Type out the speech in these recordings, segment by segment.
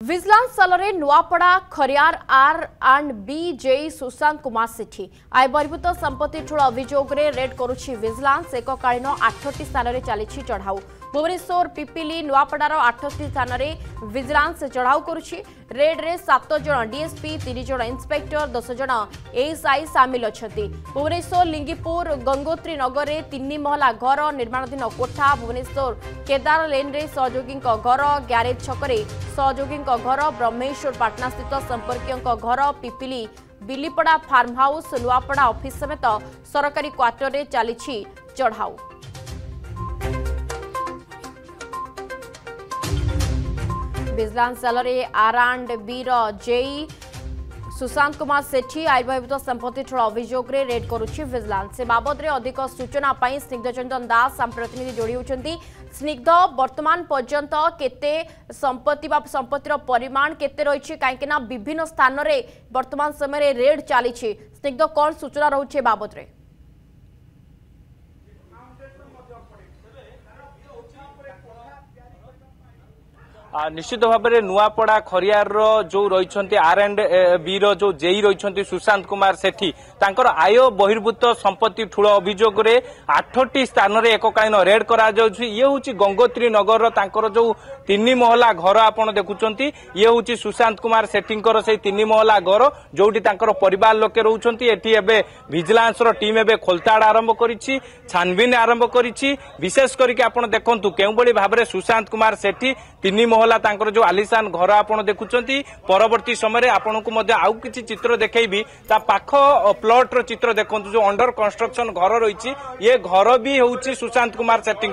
Vigilance सालरे Nuapada Khariar R&B JE Sushant Kumar Sethi आय बहिर्भूत संपत्ति ठूल अभियोग रेड करुछि विजिलेंस एककालीन 8टी स्थान में चली चढ़ाऊ भुवनेश्वर पिपिली नुआपड़ार 8टी स्थान में विजिलेंस चढ़ाऊ करुछि रेड रे 7 जन डीएसपी 3 जन इंस्पेक्टर 10 जन एएसआई सामिल अछंती भुवनेश्वर लिंगीपुर गंगोत्री नगर में 3 महला घर निर्माणाधीन कोठा भुवनेश्वर केदार लेन रे सहयोगी घर ग्यारेज छकरे सहयोगी घर ब्रह्मेश्वर पाटना स्थित संपर्कियों घर Pipili Bilipada farm house Nuapada office समेत सरकारी क्वार्टर में चली चढ़ाऊ। विजिलेंस सालरे R&B जेई सुशांत कुमार सेठी आय बहिर्भूत संपत्ति ठूल अभियोग रेड करुछि विजिलेंस से बाबद में अधिक सूचना पाई स्निग्ध चंदन दास आम प्रतिनिधि जोड़ी होती। स्निग्ध वर्तमान पर्यंत केते संपत्तिर परिमाण केते रही कहीं विभिन्न स्थान में वर्तमान समय रेड चली स्निग्ध कौन सूचना रोचे बाबद में निश्चित भाव में नुआपड़ा खरियार जो रही R&B जो जेई रही सुशांत कुमार सेठी तांकर आय बहिर्भूत संपत्ति ठूल अभियोग 8टी स्थान में एककालीन रेड करा ये हूँ गंगोत्री नगर तांकर जो 3 महला घर आपड़ देखुंट ये हूँ सुशांत कुमार सेठी से 3 महला घर जोटी तांकर परिवार लोके रोचे विजिलेंस टीम एवं खोलताड़ आरंभ करी छानबीन आरंभ करी विशेष करके आपड़ देखु केउ भाव में सुशांत कुमार सेठी 3 महला तांकर जो आलिशान घर आपड़ देखुंट परवर्ती समय आपन को आउ किछि चित्र देखैबी ता पाख प्लॉट रो चित्र देखु जो अंडर कंस्ट्रक्शन घर रही ये घर भी होउछि सुशांत कुमार सेठी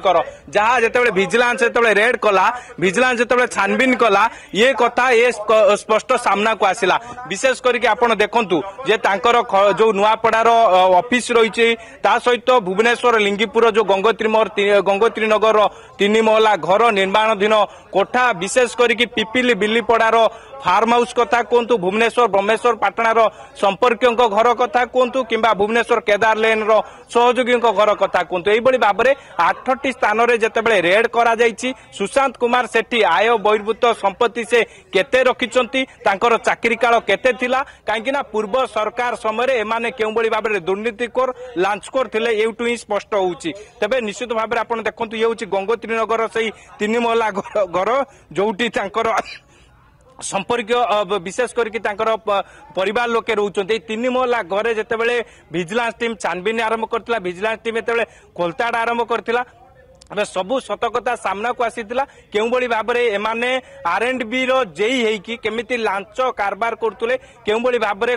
जहाँ जिते विजिलेंस जिते रेड कला विजिलेंस जिते छानबीन कला ये कथा ये स्पष्ट सामना को आसिला विशेष करके आपन देखंतु जे तांकर जो नुआपड़ार ऑफिस रही सहित भुवनेश्वर लिंगीपुर जो गंगोत्री नगर 3 महला घर निर्माणाधीन कोठा विशेष करके पिपिली बिलीपड़ार फार्म हाउस कथा कहतु भुवनेश्वर ब्रह्मेश्वर पाटणार संपर्कियों घर कथा कहतु कि भुवनेश्वर केदार लेन सहयोगी घर कथा कहतु यही भाव में 8टी स्थान में जितेबाला रेड करा सुशांत कुमार सेठी आय बहिर्भूत संपत्ति से केते रखिंट चाकरी काल केते थिला कहीं पूर्व सरकार समय एमाने केउ भाव में दुर्नीतिखोर लांचखोर थिले एठू ही स्पष्ट होउछि। तबे निश्चित भाव में आपण देखंतु ये होछि गंगोत्री नगर से 3 महला घर जोटी तांकर संपर्क विशेष करके परिवार लोके रोचे 3 महला घरे जितेबाला विजिलेंस टीम छानबीन आरंभ करथिला विजिलेंस टीम जितेबाला खोलताड़ आरंभ करथिला सबू सतकता सामना को आसीथिला केउ बड़ी भाव में एमाने R&B जेई हेकी केमिति लांच कारबार करतुले केउ बड़ी भाव में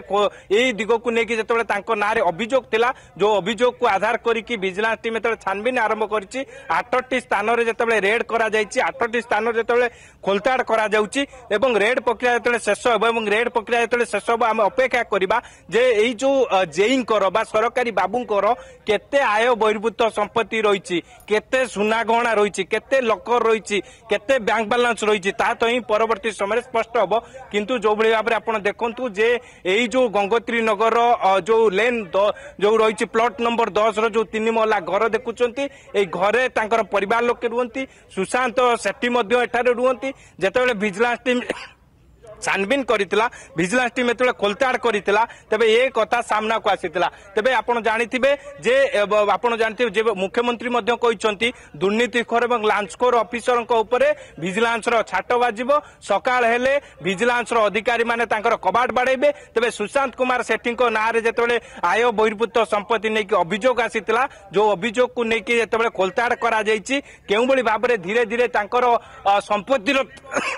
एई दिग को नेकी जतबेले तांको नारे अभियोग थिला जो अभियोग को आधार करिकि विजिलेंस टीम जतबेले छानबीन आरंभ करिछि 8टी स्थान रे जतबेले रेड करा जायछि 8टी स्थान रे जतबेले खोलताड़ करा जाउछि एवं रेड प्रक्रिया जतबेले शेष होबो एवं रेड प्रक्रिया जतबेले शेष होबो हम अपेक्षा करिबा जे एई जो जेईंकर बा सरकारी बाबूंकर केते आय बहिर्भूत संपत्ति रहिछि केते सुना गहना रही केते लकर रही केते बैंक बैलेंस रही तो ही परवर्ती समय स्पष्ट हम किंतु जो भाव में आप देखु जे यही जो गंगोत्री नगर जो लेन जो रही प्लॉट नंबर 10 रो जो 3 महला घर देखुंट घरे परिवार लोके रुहति सुशांत सेठी रुहति जिते विजिलेंस टीम छानबीन करितला विजिलेंस टीम एतले खोलताड़ करितला तबे ये कथा सामना को आसीतला तबे आपण जानिथिबे जे आपण जानथिबे जे मुख्यमंत्री मध्य कहिसंती दुर्नीतिखोर एवं लांचखोर ऑफिसर को ऊपर विजिलेंस रो छाट बाजिबो सकाळ हेले विजिलेंस रो अधिकारी माने तांकर कबाट बाडैबे तबे सुशांत कुमार सेठी को नारे जेतबेले आय बहिर्भूत संपत्ति नै कि अभियोग आसीतला जो अभियोग को नै कि जेतबेले खोलताड़ करा जायछि केउ बळी भाबरे धीरे धीरे तांकर संपत्ति रो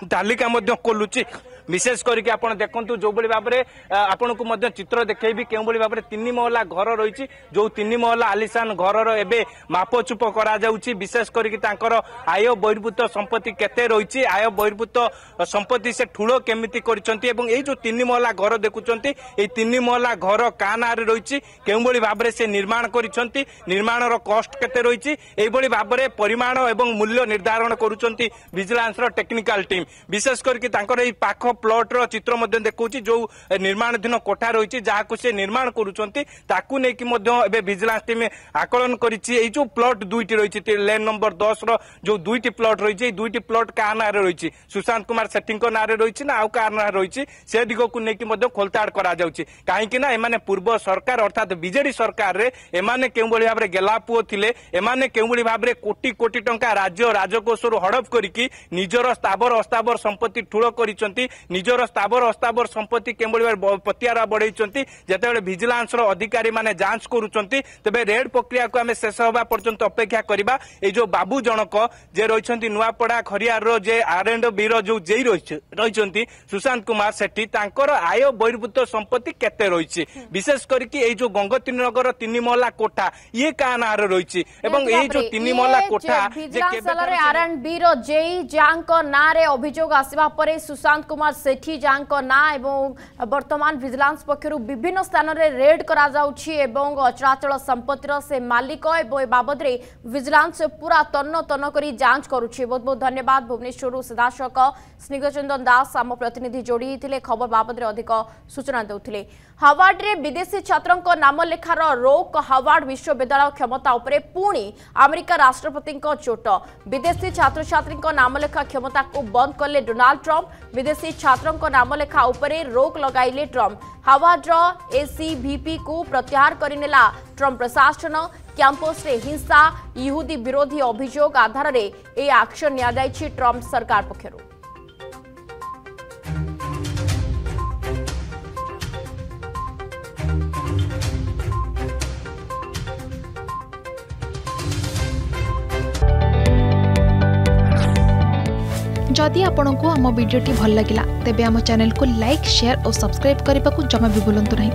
तालिका मध्य खोलुछि विशेष करके आपण देखंतु जो बड़ी भाव में आपण को मध्य चित्र देखैबी केउ बड़ी भाव में 3 महला घर रही जो 3 महला आलिशान घर एबे मापचुप करा जाउछि विशेष करके तांकर आय बहिर्भूत संपत्ति केते रही आय बहिर्भूत संपत्ति से ठूलो केमिति करिसंती एवं ए जो 3 महला घर देखुचंती ए 3 महला घर का नारे रही केउ बड़ी भाव में से निर्माण करिसंती निर्माण रो कॉस्ट केते रही एई बड़ी भाव में परिमाण एवं मूल्य निर्धारण करुचंती विजिलेंस रो टेक्निकल टीम विशेष करके तांकर ए पाख प्लॉट चित्र मध्य देखौछि जो निर्माणाधीन कोठा रही जहाँ से निर्माण करुँच ताकू नहीं विजिलेंस टीम आकलन करी जो प्लॉट दुईटी रही लेन नंबर 10 जो दुईटी प्लॉट रही दुईटी प्लॉट क्या ना रही सुशांत कुमार सेठी ना रही ना आउ क्या ना रही से दिग को लेकिन खोलताड़ कहीं पूर्व सरकार अर्थात बीजेडी सरकार रे एमाने केउ भाव में गेलापुओ थिले एमाने केउ भाव में कोटी कोटी टंका राज्य राजकोषर हड़प करिकी निजर स्थावर अस्थावर संपत्ति ठूल करिसंती निजर स्थावर अस्थावर संपत्ति केउ पतियारा बढ़ाई जेतेबेले विजिलेंस अधिकारी माने जांच करुचंती तबे रेड प्रक्रिया को आमे शेष होबा पर्यंत अपेक्षा करिबा ए जो बाबू जनक जे रहिसंती नुआपड़ा खरियार रो जे R&B रो जो जेई रहिसंती सुशांत कुमार सेठी तांकर आय बहिर्भूत संपत्ति केते रहिछि विशेष करके ए जो गंगोत्री नगर 3 महला कोठा ये का ना रहिछि एवं ए जो 3 महला कोठा जे केबे R&B रो जेई जांको ना रे अभियोग आसीबा परे सुशांत कुमार सेठी जांको ना एवं वर्तमान विजिलेंस पक्षरु विभिन्न स्थान रे रेड करा जाउछि एवं अचराचल संपत्तिर से मालिक एवं बाबद रे विजिलेंस पूरा तन्न तन्न करी जांच करुछि। बहुत बहुत धन्यवाद भुवनेश्वर सिधासक स्निग्धचंदन दास आम प्रतिनिधि जोड़ी थिले खबर बाबद रे अधिक सूचना देउथिले। हार्वर्ड रे विदेशी छात्रंक नाम लेखार रोक हार्वर्ड विश्वविद्यालय क्षमता उपरे पुणी अमेरिका राष्ट्रपति चोट विदेशी छात्र छात्री नाम लेखा क्षमता को बंद कले डोनाल्ड ट्रंप विदेशी छात्रों नाम लेखा उपरे रोक लगाइले ट्रंप हार्वर्ड ACVP को प्रत्याहार करिनेला ट्रंप प्रशासन कैंपस रे हिंसा यहूदी विरोधी अभियोग आधार रे ए एक्शन निया जायछि ट्रंप सरकार पक्षरु। जदि आपंक आम भिडी भल लगा तेब आम चैनल को लाइक शेयर और सब्सक्राइब करने को जमा भी भूलु नहीं।